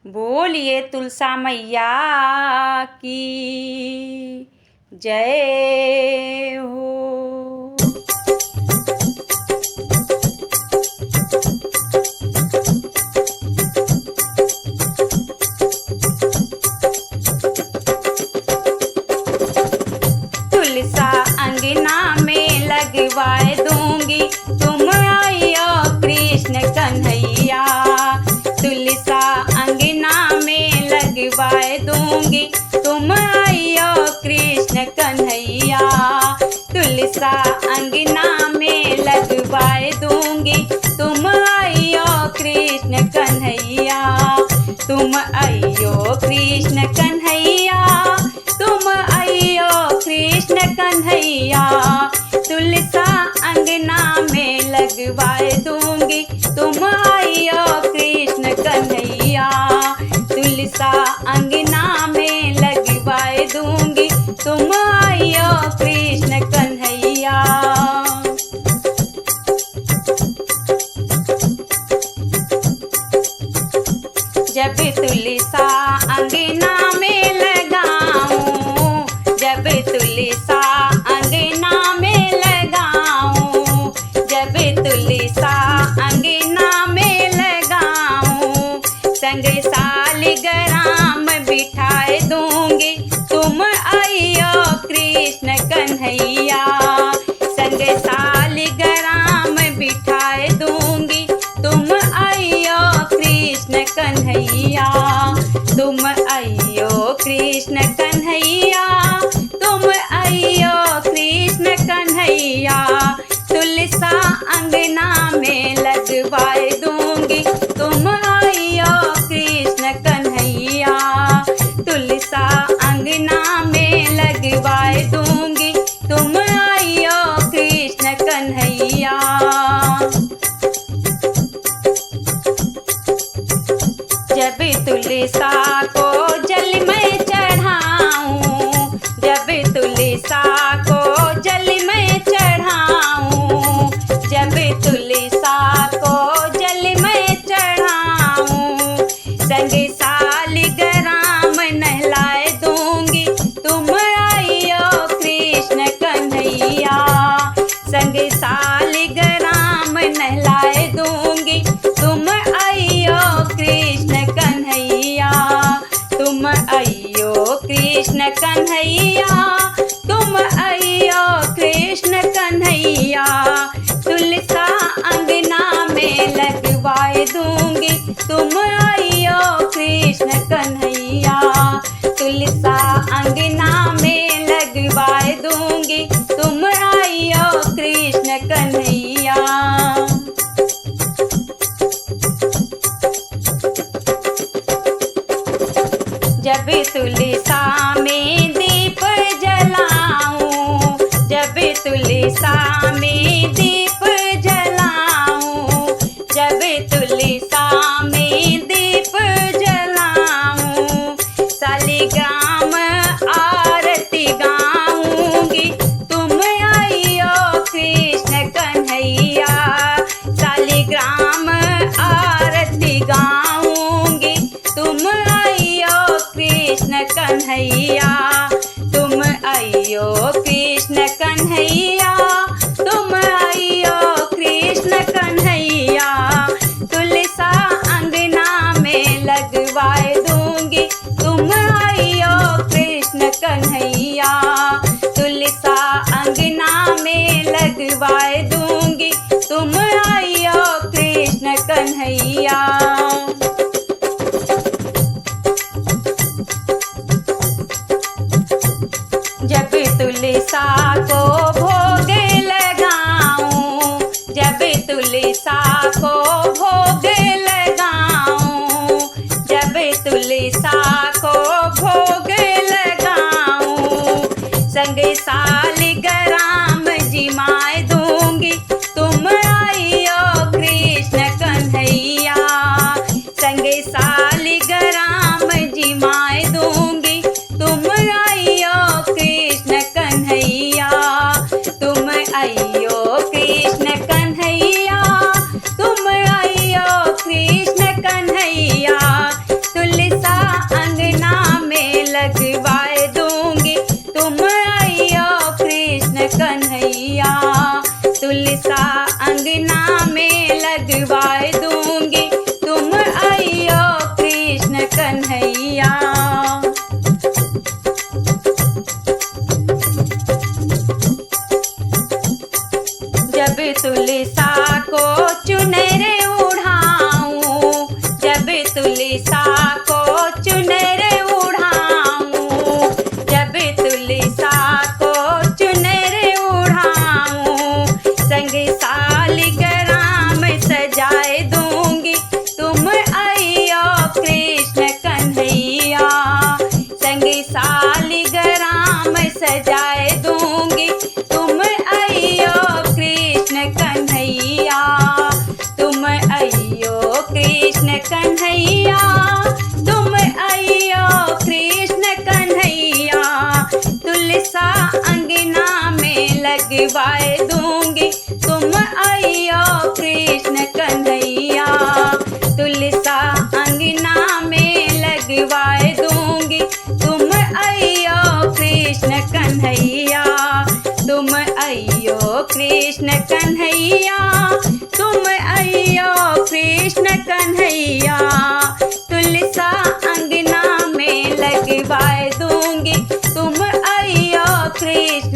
बोलिए तुलसा मैया की जय हो। तुलसा अंगना में लगवाए दूंगी, तुम आइयो कृष्ण कन्हैया। तुलसा अंगना में लगवाए दूंगी, तुम आइयो कृष्ण कन्हैया। तुलसा अंगना में लगवाए दूंगी, तुम आइयो कृष्ण कन्हैया। तुम आइयो कृष्ण कन्हैया, तुम आइयो कृष्ण कन्हैया। तुलसा अंगना में लगवाए दूंगी, तुम आइयो कृष्ण कन्हैया। तुलसा अंगना में लगवाए दूंगी, तुम आइयो कृष्ण कन्हैया। जब तुलसा अंगना में लगाऊं, जब तुलसा अंगना में लगाऊं, जब तुलसा अंगना में लगाऊं, संग सालिग्राम बिठाए दूंगी, तुम आइयो कृष्ण कन्हैया। संग सालिग्राम बिठाए दूंगी, तुम आइयो कृष्ण कन्हैया। तुम आइयो कृष्ण कन्हैया, तुम आइयो कृष्ण कन्हैया। तुलसा अंगना में लगवाए दूंगी, तुम आइयो कृष्ण कन्हैया। तुलसा अंगना में लगवाए दूंगी, तुम आइयो कृष्ण कन्हैया। जब तुलसा को जल में चढ़ाऊं, जब तुलसा को जल में चढ़ाऊं, जब तुलसा को जल में चढ़ाऊं, संग सालिग्राम नहलाए दूंगी, तुम आइयो कृष्ण कन्हैया। संग सालिग्राम नहलाए दूंगी, तुम आइयो कृष्ण कन्हैया। तुम आइयो कृष्ण कन्हैया, तुम आइयो कृष्ण कन्हैया। तुलसा अंगना में लगवाए दूंगी, तुम आइयो कृष्ण कन्हैया। तुलसा अंगना में लगवाए दूंगी, तुम आइयो कृष्ण कन्हैया। जब तुलसा में दीप जलाऊं, जब तुलसा में दीप जलाऊं, जब तुलसा में दीप जलाऊं, सालिग्राम आरती गाऊंगी, तुम आइयो कृष्ण कन्हैया। सालिग्राम आरती गाऊंगी, तुम आइयो कृष्ण कन्हैया। तुम आइयो कृष्ण कन्हैया, तुम आइयो कृष्ण कन्हैया। तुलसा अंगना में लगवाए दूंगी, तुम आइयो कृष्ण कन्हैया। तुलसा अंगना में लगवाए दूंगी, तुम आइयो कृष्ण कन्हैया। जब तुलसा को भोग लगाऊं, जब तुलसा को भोग लगाऊं, जब तुलसा को भोग लगाऊं, संग सालिग्राम जिमाए दूंगी, तुम आइयो कृष्ण कन्हैया। संग सालिग्राम जिमाए दूंगी, तुम आइयो कृष्ण कन्हैया। तुम आइयो कृष्ण कन्हैया, तुम आइयो कृष्ण कन्हैया। तुल तुलसा को चुनर उड़ाऊं, जब तुलसा को चुनर उड़ाऊं, संग सालिग्राम सजाए दूंगी, तुम आइयो कृष्ण कन्हैया। संग सालिग्राम सजाए दूंगी, तुम आइयो कृष्ण कन्हैया। तुम आइयो कृष्ण कन्हैया, तुम आइयो कृष्ण कन्हैया। तुलसा अंगना में लगवाए दूंगी, तुम आइयो कृष्ण कन्हैया। तुलसा अंगना में लगवाए दूंगी, तुम आइयो कृष्ण कन्हैया। तुम आइयो कृष्ण कन्हैया, तुम आइयो कृष्ण कन्हैया। तुलसा अंगना में लगवाए दूंगी, तुम आइयो कृष्ण